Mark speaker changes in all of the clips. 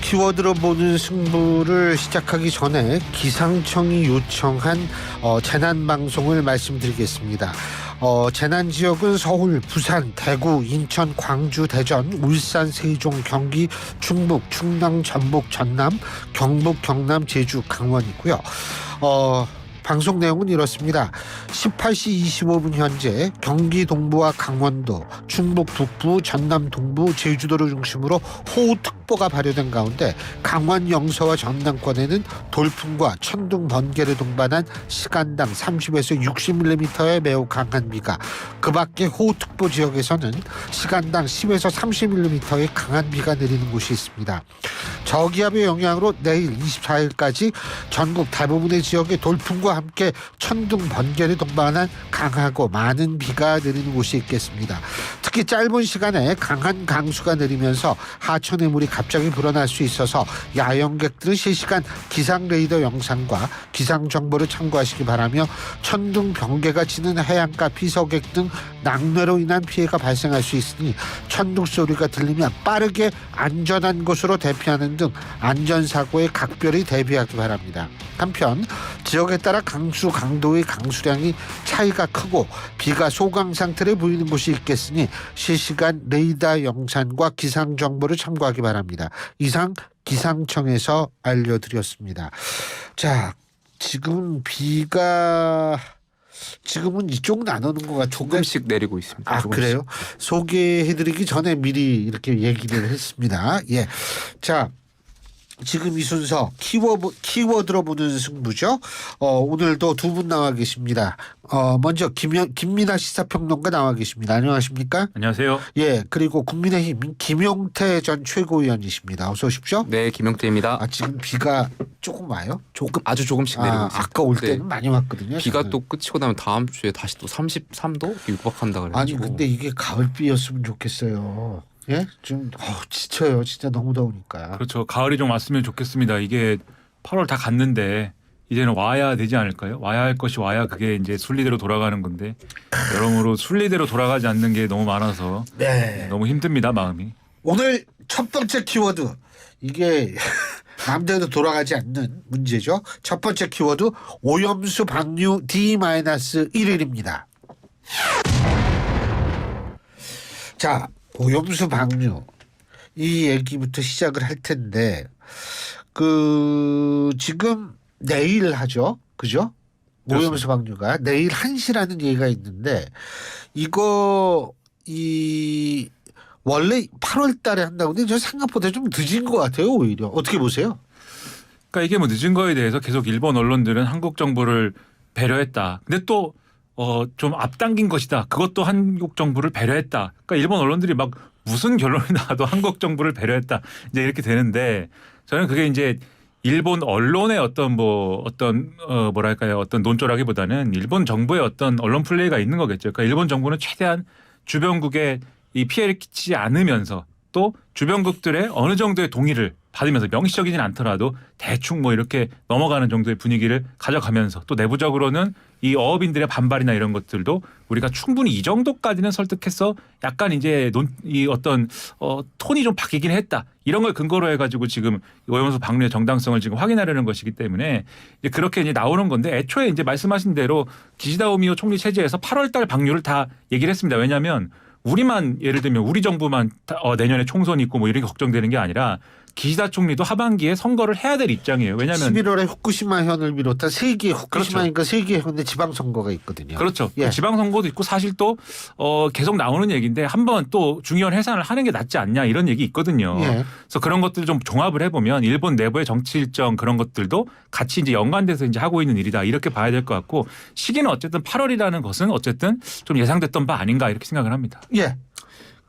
Speaker 1: 키워드로 보는 승부를 시작하기 전에 기상청이 요청한 재난방송을 말씀드리겠습니다. 재난 지역은 서울, 부산, 대구, 인천, 광주, 대전, 울산, 세종, 경기, 충북, 충남, 전북, 전남, 경북, 경남, 제주, 강원이고요. 방송 내용은 이렇습니다. 18시 25분 현재 경기 동부와 강원도, 충북 북부, 전남 동부, 제주도를 중심으로 호우특보가 발효된 가운데 강원 영서와 전남권에는 돌풍과 천둥, 번개를 동반한 시간당 30에서 60mm의 매우 강한 비가, 그 밖에 호우특보 지역에서는 시간당 10에서 30mm의 강한 비가 내리는 곳이 있습니다. 저기압의 영향으로 내일 24일까지 전국 대부분의 지역에 돌풍과 함께 천둥, 번개를 동반한 강하고 많은 비가 내리는 곳이 있겠습니다. 특히 짧은 시간에 강한 강수가 내리면서 하천의 물이 갑자기 불어날 수 있어서 야영객들은 실시간 기상 레이더 영상과 기상 정보를 참고하시기 바라며 천둥, 번개가 치는 해안가 피서객 등 낙뢰로 인한 피해가 발생할 수 있으니 천둥 소리가 들리면 빠르게 안전한 곳으로 대피하는 등 안전사고에 각별히 대비하기 바랍니다. 한편 지역에 따라 강수, 강도의 강수량이 차이가 크고 비가 소강 상태를 보이는 곳이 있겠으니 실시간 레이더 영상과 기상 정보를 참고하기 바랍니다. 이상 기상청에서 알려드렸습니다. 자, 지금 비가 지금은 이쪽은 안 오는 것 같은데
Speaker 2: 조금씩 내리고 있습니다. 조금씩.
Speaker 1: 그래요? 소개해드리기 전에 미리 이렇게 얘기를 했습니다. 예, 자. 지금 이 순서 키워드로 보는 승부죠. 오늘도 두 분 나와 계십니다. 먼저 김민하 시사평론가 나와 계십니다. 안녕하십니까?
Speaker 3: 안녕하세요.
Speaker 1: 예, 그리고 국민의힘 김용태 전 최고위원이십니다. 어서 오십시오.
Speaker 2: 네, 김용태입니다.
Speaker 1: 지금 비가 조금 와요?
Speaker 2: 아주 조금씩 내리고 있습니다.
Speaker 1: 아까 올 때는
Speaker 2: 네.
Speaker 1: 많이 왔거든요.
Speaker 2: 비가
Speaker 1: 저는.
Speaker 2: 또 끝이고 나면 다음 주에 다시 또 33도 육박한다 그래가지고.
Speaker 1: 아니 근데 이게 가을비였으면 좋겠어요. 예, 좀 지쳐요. 진짜 너무 더우니까.
Speaker 3: 그렇죠. 가을이 좀 왔으면 좋겠습니다. 이게 8월 다 갔는데 이제는 와야 되지 않을까요? 와야 할 것이 와야 그게 이제 순리대로 돌아가는 건데 여러모로 순리대로 돌아가지 않는 게 너무 많아서
Speaker 1: 네.
Speaker 3: 너무 힘듭니다. 마음이. 오늘
Speaker 1: 첫 번째 키워드, 이게 마음대로 돌아가지 않는 문제죠. 첫 번째 키워드 오염수 방류 D-1일입니다. 자, 오염수 방류 이 얘기부터 시작을 할 텐데 지금 내일 하죠, 그죠? 오염수 방류가 내일 1시라는 얘기가 있는데 이거 원래 8월 달에 한다고 근데 저 생각보다 좀 늦은 것 같아요. 오히려 어떻게 보세요?
Speaker 3: 그러니까 이게 뭐 늦은 거에 대해서 계속 일본 언론들은 한국 정부를 배려했다. 근데 또 좀 앞당긴 것이다. 그것도 한국 정부를 배려했다. 그러니까 일본 언론들이 막 무슨 결론이 나와도 한국 정부를 배려했다. 이제 이렇게 되는데 저는 그게 이제 일본 언론의 어떤 뭐랄까요, 어떤 논조라기보다는 일본 정부의 어떤 언론 플레이가 있는 거겠죠. 그러니까 일본 정부는 최대한 주변국에 이 피해를 끼치지 않으면서 또 주변국들의 어느 정도의 동의를 받으면서 명시적이진 않더라도 대충 뭐 이렇게 넘어가는 정도의 분위기를 가져가면서 또 내부적으로는 이 어업인들의 반발이나 이런 것들도 우리가 충분히 이 정도까지는 설득해서 약간 이제 톤이 좀 바뀌긴 했다. 이런 걸 근거로 해가지고 지금 오염수 방류의 정당성을 지금 확인하려는 것이기 때문에 이제 그렇게 이제 나오는 건데 애초에 이제 말씀하신 대로 기시다 오미오 총리 체제에서 8월달 방류를 다 얘기를 했습니다. 왜냐하면 우리만 예를 들면 우리 정부만 내년에 총선이 있고 뭐 이런 게 걱정되는 게 아니라 기시다 총리도 하반기에 선거를 해야 될 입장이에요. 왜냐하면 11월에
Speaker 1: 후쿠시마 현을 비롯한 세 개의 후쿠시마니까 세 개의 현의 지방선거가 있거든요.
Speaker 3: 그렇죠.
Speaker 1: 예.
Speaker 3: 지방선거도 있고 사실 또 계속 나오는 얘기인데 한번 또 중요한 해산을 하는 게 낫지 않냐 이런 얘기 있거든요.
Speaker 1: 예.
Speaker 3: 그래서 그런 것들을 좀 종합을 해보면 일본 내부의 정치 일정 그런 것들도 같이 이제 연관돼서 이제 하고 있는 일이다 이렇게 봐야 될 것 같고 시기는 어쨌든 8월이라는 것은 어쨌든 좀 예상됐던 바 아닌가 이렇게 생각을 합니다.
Speaker 1: 예.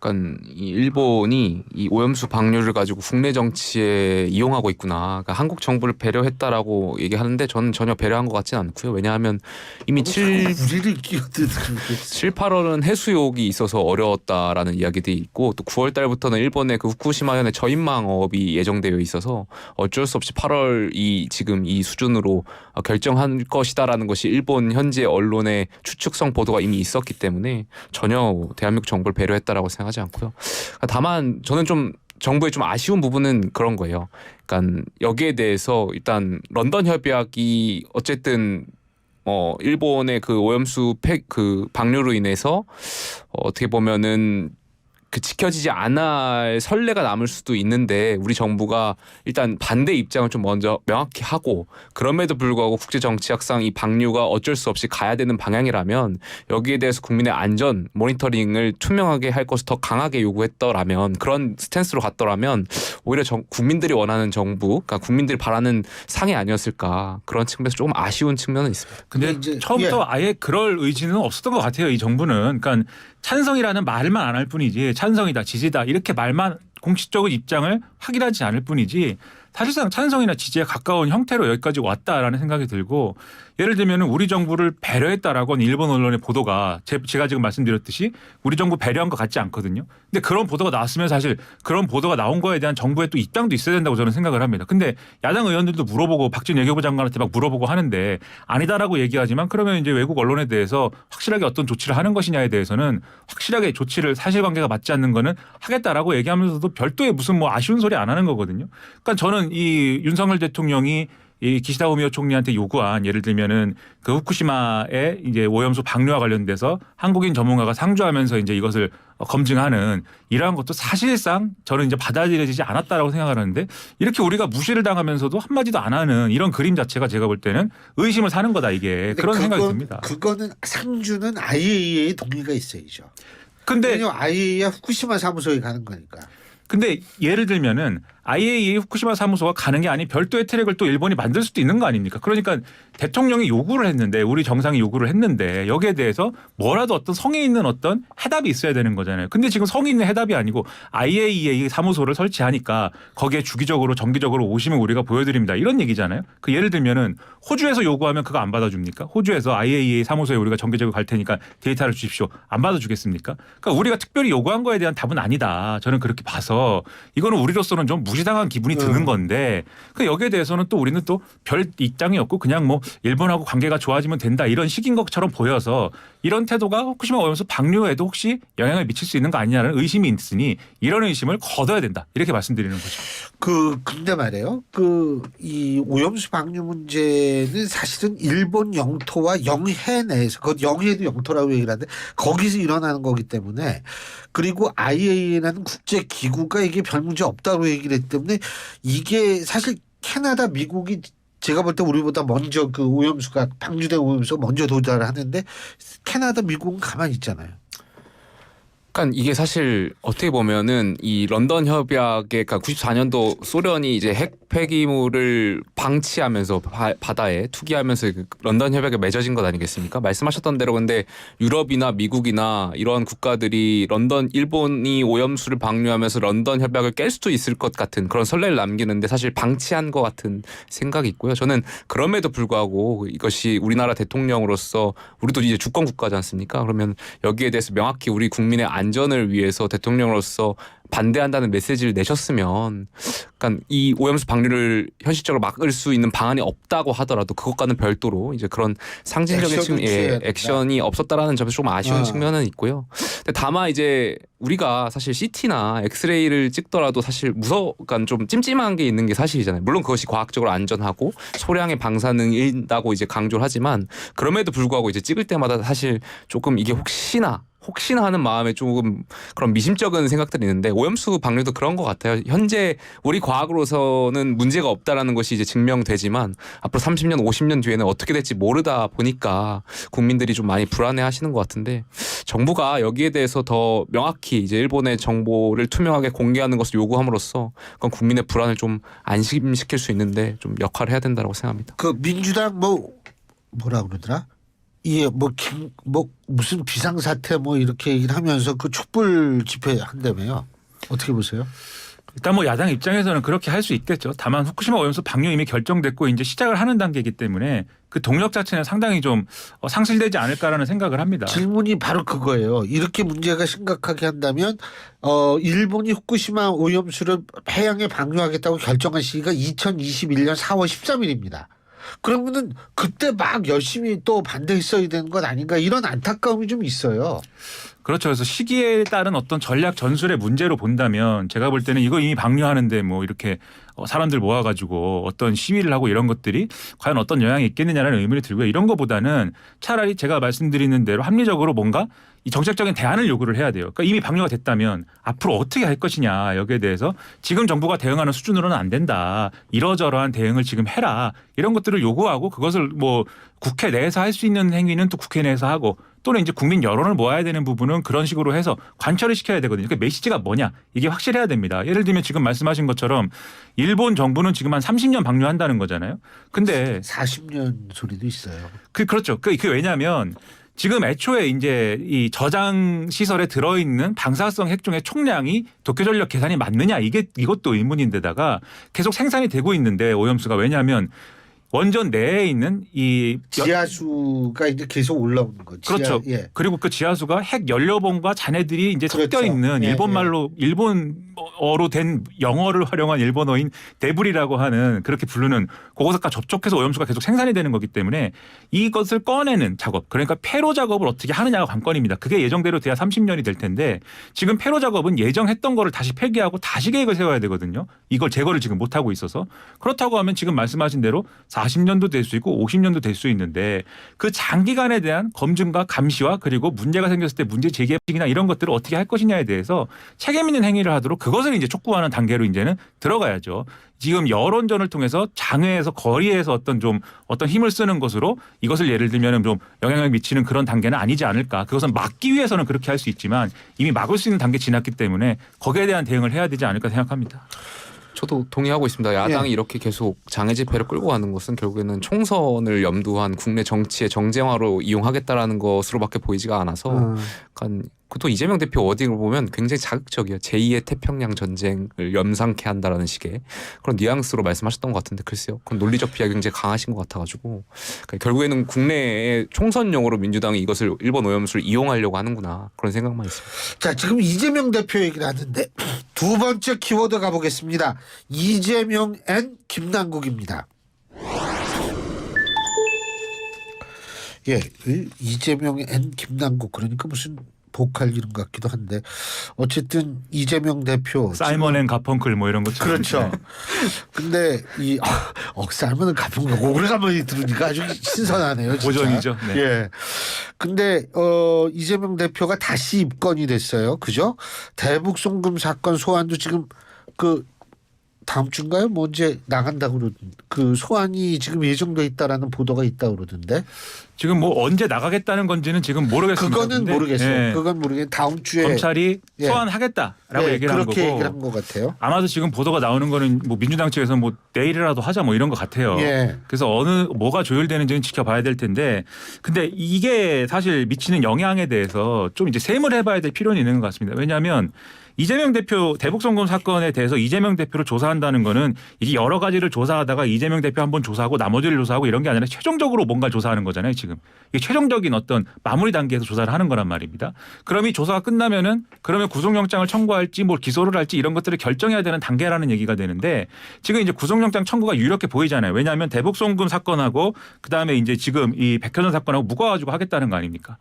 Speaker 2: 그러니까 이 일본이 이 오염수 방류를 가지고 국내 정치에 이용하고 있구나. 그러니까 한국 정부를 배려했다라고 얘기하는데 저는 전혀 배려한 것 같지는 않고요. 왜냐하면 이미 7, 8월은 해수욕이 있어서 어려웠다라는 이야기들이 있고 또 9월 달부터는 일본의 그 후쿠시마현의 저인망업이 예정되어 있어서 어쩔 수 없이 8월 지금 이 수준으로 결정한 것이다라는 것이 일본 현지 언론의 추측성 보도가 이미 있었기 때문에 전혀 대한민국 정부를 배려했다라고 생각하지 않고요. 다만 저는 좀 정부의 좀 아쉬운 부분은 그런 거예요. 그러니까 여기에 대해서 일단 런던 협약이 어쨌든 일본의 그 오염수 그 방류로 인해서 어떻게 보면은 그 지켜지지 않을 선례가 남을 수도 있는데 우리 정부가 일단 반대 입장을 좀 먼저 명확히 하고 그럼에도 불구하고 국제 정치학상 이 방류가 어쩔 수 없이 가야 되는 방향이라면 여기에 대해서 국민의 안전 모니터링을 투명하게 할 것을 더 강하게 요구했더라면 그런 스탠스로 갔더라면 오히려 국민들이 원하는 정부, 그러니까 국민들이 바라는 상이 아니었을까 그런 측면에서 조금 아쉬운 측면은 있습니다.
Speaker 3: 근데
Speaker 1: 이제,
Speaker 3: 처음부터 아예 그럴 의지는 없었던 것 같아요. 이 정부는. 그러니까 찬성이라는 말만 안 할 뿐이지 찬성이다 지지다 이렇게 말만 공식적인 입장을 확인하지 않을 뿐이지 사실상 찬성이나 지지에 가까운 형태로 여기까지 왔다라는 생각이 들고 예를 들면 우리 정부를 배려했다라고 하는 일본 언론의 보도가 제가 지금 말씀드렸듯이 우리 정부 배려한 것 같지 않거든요. 근데 그런 보도가 나왔으면 사실 그런 보도가 나온 거에 대한 정부의 또 입장도 있어야 된다고 저는 생각을 합니다. 근데 야당 의원들도 물어보고 박진 외교부 장관한테 막 물어보고 하는데 아니다라고 얘기하지만 그러면 이제 외국 언론에 대해서 확실하게 어떤 조치를 하는 것이냐에 대해서는 확실하게 조치를 사실관계가 맞지 않는 거는 하겠다라고 얘기하면서도 별도의 무슨 뭐 아쉬운 소리 안 하는 거거든요. 그러니까 저는 이 윤석열 대통령이 이 기시다 후미오 총리한테 요구한 예를 들면은 그 후쿠시마의 이제 오염수 방류와 관련돼서 한국인 전문가가 상주하면서 이제 이것을 검증하는 이러한 것도 사실상 저는 이제 받아들여지지 않았다라고 생각하는데 이렇게 우리가 무시를 당하면서도 한마디도 안 하는 이런 그림 자체가 제가 볼 때는 의심을 사는 거다 이게 그런 생각이 듭니다.
Speaker 1: 그거는 상주는 IAEA의 동의가 있어야죠.
Speaker 3: 근데
Speaker 1: 왜냐면 IAEA 후쿠시마 사무소에 가는 거니까.
Speaker 3: 근데 예를 들면은 IAEA 후쿠시마 사무소가 가는 게 아닌 별도의 트랙을 또 일본이 만들 수도 있는 거 아닙니까? 그러니까 대통령이 요구를 했는데 우리 정상이 요구를 했는데 여기에 대해서 뭐라도 어떤 성의 있는 어떤 해답이 있어야 되는 거잖아요. 근데 지금 성의 있는 해답이 아니고 IAEA 사무소를 설치하니까 거기에 주기적으로 정기적으로 오시면 우리가 보여드립니다. 이런 얘기잖아요. 그 예를 들면은 호주에서 요구하면 그거 안 받아줍니까? 호주에서 IAEA 사무소에 우리가 정기적으로 갈 테니까 데이터를 주십시오. 안 받아주겠습니까? 그러니까 우리가 특별히 요구한 거에 대한 답은 아니다. 저는 그렇게 봐서 이거는 우리로서는 좀 무시당한 기분이 드는 건데 그 여기에 대해서는 또 우리는 또 별 입장이 없고 그냥 뭐 일본하고 관계가 좋아지면 된다 이런 식인 것처럼 보여서 이런 태도가 후쿠시마 오염수 방류에도 혹시 영향을 미칠 수 있는 거 아니냐는 의심이 있으니 이런 의심을 거둬야 된다 이렇게 말씀드리는 거죠.
Speaker 1: 근데 말이에요. 이 오염수 방류 문제는 사실은 일본 영토와 영해 내에서 그 영해도 영토라고 얘기를 하는데 거기서 일어나는 거기 때문에 그리고 IAEA라는 국제 기구가 이게 별 문제 없다고 얘기를 했기 때문에 이게 사실 캐나다, 미국이 제가 볼 때 우리보다 먼저 그 오염수가 방류된 오염수가 먼저 도달을 하는데 캐나다, 미국은 가만히 있잖아요.
Speaker 2: 그러니까 이게 사실 어떻게 보면은 이 런던 협약에 그러니까 94년도 소련이 이제 핵 폐기물을 방치하면서 바다에 투기하면서 그 런던 협약에 맺어진 것 아니겠습니까? 말씀하셨던 대로 근데 유럽이나 미국이나 이런 국가들이 일본이 오염수를 방류하면서 런던 협약을 깰 수도 있을 것 같은 그런 선례를 남기는데 사실 방치한 것 같은 생각이 있고요. 저는 그럼에도 불구하고 이것이 우리나라 대통령으로서 우리도 이제 주권 국가지 않습니까? 그러면 여기에 대해서 명확히 우리 국민의 안전을 위해서 대통령으로서 반대한다는 메시지를 내셨으면 그러니까 이 오염수 방류를 현실적으로 막을 수 있는 방안이 없다고 하더라도 그것과는 별도로 이제 그런 상징적인 액션이 없었다라는 점에서 좀 아쉬운 측면은 있고요. 근데 다만 이제 우리가 사실 CT나 엑스레이를 찍더라도 사실 그러니까 좀 찜찜한 게 있는 게 사실이잖아요. 물론 그것이 과학적으로 안전하고 소량의 방사능이다고 이제 강조를 하지만 그럼에도 불구하고 이제 찍을 때마다 사실 조금 이게 혹시나 하는 마음에 조금 그런 미심쩍은 생각들이 있는데 오염수 방류도 그런 것 같아요. 현재 우리 과학으로서는 문제가 없다라는 것이 이제 증명되지만 앞으로 30년, 50년 뒤에는 어떻게 될지 모르다 보니까 국민들이 좀 많이 불안해하시는 것 같은데 정부가 여기에 대해서 더 명확히 이제 일본의 정보를 투명하게 공개하는 것을 요구함으로써 그건 국민의 불안을 좀 안심시킬 수 있는데 좀 역할을 해야 된다고 생각합니다.
Speaker 1: 그 민주당 뭐라 그러더라? 이게 무슨 비상사태 이렇게 얘기를 하면서 그 촛불 집회 한다며요. 어떻게 보세요?
Speaker 3: 일단 뭐 야당 입장에서는 그렇게 할 수 있겠죠. 다만 후쿠시마 오염수 방류 이미 결정됐고 이제 시작을 하는 단계이기 때문에 그 동력 자체는 상당히 좀 상실되지 않을까라는 생각을 합니다. 질문이
Speaker 1: 바로 그거예요. 이렇게 문제가 심각하게 한다면 일본이 후쿠시마 오염수를 해양에 방류하겠다고 결정한 시기가 2021년 4월 13일입니다. 그러면은 그때 막 열심히 또 반대했어야 되는 것 아닌가 이런 안타까움이 좀 있어요.
Speaker 3: 그렇죠. 그래서 시기에 따른 어떤 전략 전술의 문제로 본다면 제가 볼 때는 이거 이미 방류하는데 뭐 이렇게 사람들 모아가지고 어떤 시위를 하고 이런 것들이 과연 어떤 영향이 있겠느냐라는 의문이 들고요. 이런 것보다는 차라리 제가 말씀드리는 대로 합리적으로 뭔가 이 정책적인 대안을 요구를 해야 돼요. 그러니까 이미 방류가 됐다면 앞으로 어떻게 할 것이냐 여기에 대해서 지금 정부가 대응하는 수준으로는 안 된다. 이러저러한 대응을 지금 해라. 이런 것들을 요구하고 그것을 뭐 국회 내에서 할 수 있는 행위는 또 국회 내에서 하고 또는 이제 국민 여론을 모아야 되는 부분은 그런 식으로 해서 관철을 시켜야 되거든요. 그러니까 메시지가 뭐냐 이게 확실해야 됩니다. 예를 들면 지금 말씀하신 것처럼 일본 정부는 지금 한 30년 방류한다는 거잖아요. 근데
Speaker 1: 40년 소리도 있어요.
Speaker 3: 그렇죠. 그게 왜냐하면 지금 애초에 이제 이 저장 시설에 들어있는 방사성 핵종의 총량이 도쿄전력 계산이 맞느냐 이것도 의문인데다가 계속 생산이 되고 있는데 오염수가 왜냐하면 원전 내에 있는 이
Speaker 1: 지하수가 이제 계속 올라오는 거죠.
Speaker 3: 그렇죠.
Speaker 1: 예.
Speaker 3: 그리고 그 지하수가 핵 연료봉과 잔해들이 이제
Speaker 1: 그렇죠.
Speaker 3: 섞여 있는
Speaker 1: 예,
Speaker 3: 일본말로 일본어로 된 영어를 활용한 일본어인 데브리라고 하는 그렇게 부르는 그것과 접촉해서 오염수가 계속 생산이 되는 거기 때문에 이것을 꺼내는 작업 그러니까 폐로 작업을 어떻게 하느냐가 관건입니다. 그게 예정대로 돼야 30년이 될 텐데 지금 폐로 작업은 예정했던 거를 다시 폐기하고 다시 계획을 세워야 되거든요. 이걸 제거를 지금 못하고 있어서 그렇다고 하면 지금 말씀하신 대로 40년도 될 수 있고 50년도 될 수 있는데 그 장기간에 대한 검증과 감시와 그리고 문제가 생겼을 때 문제 제기나 이런 것들을 어떻게 할 것이냐에 대해서 책임 있는 행위를 하도록 그것을 이제 촉구하는 단계로 이제는 들어가야죠. 지금 여론전을 통해서 장외에서 거리에서 어떤 힘을 쓰는 것으로 이것을 예를 들면 좀 영향을 미치는 그런 단계는 아니지 않을까. 그것은 막기 위해서는 그렇게 할 수 있지만 이미 막을 수 있는 단계 지났기 때문에 거기에 대한 대응을 해야 되지 않을까 생각합니다.
Speaker 2: 저도 동의하고 있습니다. 야당이
Speaker 1: 예.
Speaker 2: 이렇게 계속 장애 집회를 끌고 가는 것은 결국에는 총선을 염두한 국내 정치의 정쟁화로 이용하겠다라는 것으로밖에 보이지가 않아서 약간 또 이재명 대표 워딩을 보면 굉장히 자극적이에요. 제2의 태평양 전쟁을 염상케 한다라는 식의 그런 뉘앙스로 말씀하셨던 것 같은데 글쎄요. 그런 논리적 비하가 굉장히 강하신 것 같아가지고 그러니까 결국에는 국내의 총선용으로 민주당이 이것을 일본 오염수를 이용하려고 하는구나 그런 생각만 있습니다.
Speaker 1: 자, 지금 이재명 대표 얘기를 하는데 두 번째 키워드 가보겠습니다. 이재명 앤 김남국입니다. 예, 이재명 앤 김남국 그러니까 무슨 보컬 이름 같기도 한데 어쨌든 이재명 대표
Speaker 3: 사이먼 앤 가펑클 뭐 이런 것처럼.
Speaker 1: 그렇죠. 근데 이 사이먼 앤 가펑클 오래간만에 들으니까 아주 신선하네요. 진짜.
Speaker 3: 고전이죠. 네.
Speaker 1: 예. 근데 이재명 대표가 다시 입건이 됐어요. 그죠? 대북 송금 사건 소환도 지금 그 다음 주인가요? 뭐 언제 나간다고 그러던데 그 소환이 지금 예정돼 있다라는 보도가 있다고 그러던데
Speaker 3: 지금 뭐 언제 나가겠다는 건지는 지금 모르겠습니다.
Speaker 1: 그거는
Speaker 3: 근데,
Speaker 1: 모르겠어요.
Speaker 3: 예.
Speaker 1: 그건 모르겠는데 다음 주에
Speaker 3: 검찰이
Speaker 1: 예.
Speaker 3: 소환하겠다라고
Speaker 1: 예,
Speaker 3: 얘기를 한 거고
Speaker 1: 그렇게 얘기를 한 것 같아요.
Speaker 3: 아마도 지금 보도가 나오는 거는 뭐 민주당 측에서 뭐 내일이라도 하자 뭐 이런 것 같아요.
Speaker 1: 예.
Speaker 3: 그래서 뭐가 조율되는지는 지켜봐야 될 텐데 근데 이게 사실 미치는 영향에 대해서 좀 이제 셈을 해봐야 될 필요는 있는 것 같습니다. 왜냐하면 이재명 대표 대북 송금 사건에 대해서 이재명 대표를 조사한다는 거는 이게 여러 가지를 조사하다가 이재명 대표 한번 조사하고 나머지를 조사하고 이런 게 아니라 최종적으로 뭔가 조사하는 거잖아요. 지금 이게 최종적인 어떤 마무리 단계에서 조사를 하는 거란 말입니다. 그럼 이 조사가 끝나면은 그러면 구속영장을 청구할지 뭐 기소를 할지 이런 것들을 결정해야 되는 단계라는 얘기가 되는데 지금 이제 구속영장 청구가 유력해 보이잖아요. 왜냐하면 대북 송금 사건하고 그다음에 이제 지금 이 백현원 사건하고 묶어가지고 하겠다는 거 아닙니까?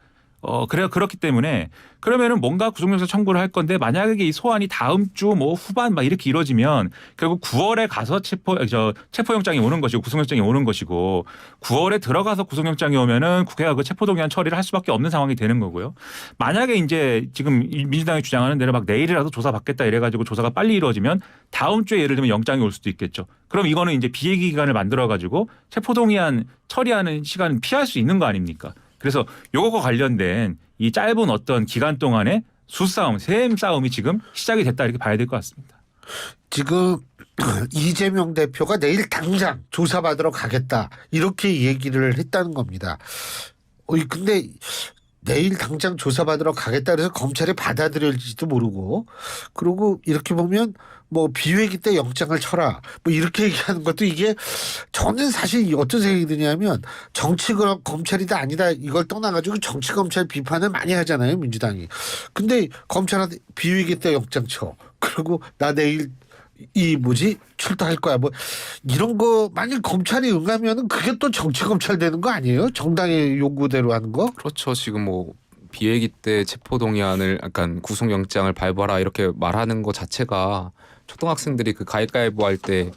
Speaker 3: 그렇기 때문에 그러면은 뭔가 구속영장 청구를 할 건데 만약에 이 소환이 다음 주 뭐 후반 막 이렇게 이루어지면 결국 9월에 가서 체포영장이 오는 것이고 구속영장이 오는 것이고 9월에 들어가서 구속영장이 오면은 국회가 그 체포동의안 처리를 할 수밖에 없는 상황이 되는 거고요. 만약에 이제 지금 민주당이 주장하는 대로 막 내일이라도 조사받겠다 이래가지고 조사가 빨리 이루어지면 다음 주에 예를 들면 영장이 올 수도 있겠죠. 그럼 이거는 이제 비회기 기간을 만들어가지고 체포동의안 처리하는 시간을 피할 수 있는 거 아닙니까? 그래서 요거와 관련된 이 짧은 어떤 기간 동안에 수싸움, 셈 싸움이 지금 시작이 됐다 이렇게 봐야 될 것 같습니다.
Speaker 1: 지금 이재명 대표가 내일 당장 조사받으러 가겠다 이렇게 얘기를 했다는 겁니다. 근데 내일 당장 조사받으러 가겠다 그래서 검찰이 받아들일지도 모르고 그리고 이렇게 보면 뭐 비회기 때 영장을 쳐라 뭐 이렇게 얘기하는 것도 이게 저는 사실 어떤 생각이 드냐면 정치 검찰이다 아니다 이걸 떠나가지고 정치 검찰 비판을 많이 하잖아요 민주당이. 근데 검찰한테 비회기 때 영장 쳐 그리고 나 내일 출두할 거야. 뭐 이런 거 만약 검찰이 응하면은 그게 또 정치 검찰 되는 거 아니에요? 정당의 요구대로 하는 거?
Speaker 2: 그렇죠. 지금 뭐 비회기 때 체포동의안을 약간 구속영장을 발부하라 이렇게 말하는 거 자체가 초등학생들이 그 가위바위보 할 때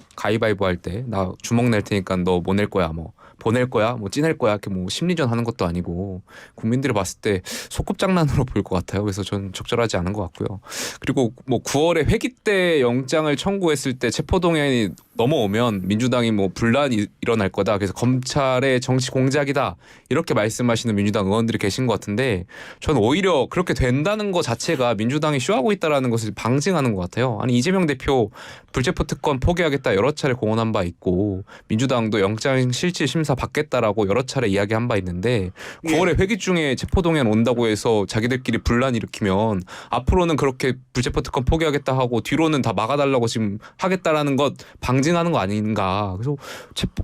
Speaker 2: 나 주먹 낼 테니까 너 뭐 낼 거야 뭐 보낼 거야 뭐 찌낼 거야 이렇게 뭐 심리전 하는 것도 아니고 국민들이 봤을 때 소꿉장난으로 보일 것 같아요. 그래서 전 적절하지 않은 것 같고요. 그리고 뭐 9월에 회기 때 영장을 청구했을 때 체포동의안이 넘어오면 민주당이 뭐 분란이 일어날 거다. 그래서 검찰의 정치 공작이다. 이렇게 말씀하시는 민주당 의원들이 계신 것 같은데 저는 오히려 그렇게 된다는 것 자체가 민주당이 쇼하고 있다라는 것을 방증하는 것 같아요. 아니 이재명 대표 불체포 특권 포기하겠다 여러 차례 공언한 바 있고 민주당도 영장 실질 심사 받겠다라고 여러 차례 이야기한 바 있는데 9월에 회기 중에 체포동의안 온다고 해서 자기들끼리 분란 일으키면 앞으로는 그렇게 불체포 특권 포기하겠다 하고 뒤로는 다 막아달라고 지금 하겠다라는 것 방증하는 거 아닌가. 그래서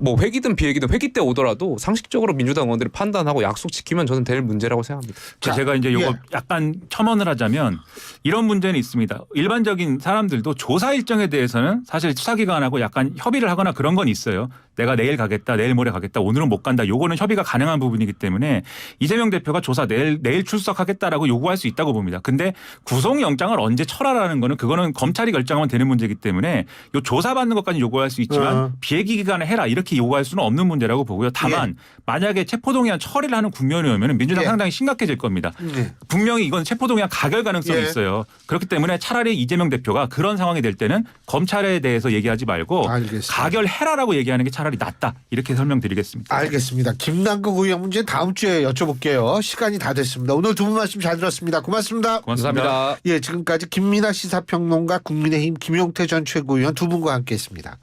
Speaker 2: 뭐 회기든 비회기든 회기 때 오더라도 상식적으로 민주당 의원들이 판단하고 약속 지키면 저는 될 문제라고 생각합니다.
Speaker 3: 제가 이제 요거 약간 첨언을 하자면 이런 문제는 있습니다. 일반적인 사람들도 조사 일정에 대해서는 사실 수사기관하고 약간 협의를 하거나 그런 건 있어요. 내가 내일 가겠다, 내일 모레 가겠다, 오늘은 못 간다. 요거는 협의가 가능한 부분이기 때문에 이재명 대표가 조사 내일 출석하겠다라고 요구할 수 있다고 봅니다. 근데 구속영장을 언제 철하라는 거는 그거는 검찰이 결정하면 되는 문제이기 때문에 요 조사받는 것까지 요구할 수 있지만 비회기 기간에 해라 이렇게 요구할 수는 없는 문제라고 보고요. 다만 만약에 체포동의안 처리를 하는 국면이 오면 민주당 상당히 심각해질 겁니다. 분명히 이건 체포동의안 가결 가능성이 있어요. 그렇기 때문에 차라리 이재명 대표가 그런 상황이 될 때는 검찰에 대해서 얘기하지 말고
Speaker 1: 알겠습니다.
Speaker 3: 가결해라라고 얘기하는 게 차라리 낫다 이렇게 설명드리겠습니다.
Speaker 1: 알겠습니다. 김남국 의원 문제 다음 주에 여쭤볼게요. 시간이 다 됐습니다. 오늘 두 분 말씀 잘 들었습니다. 고맙습니다.
Speaker 2: 감사합니다.
Speaker 1: 예, 지금까지 김민하 시사평론가 국민의힘 김용태 전 최고위원 두 분과 함께했습니다.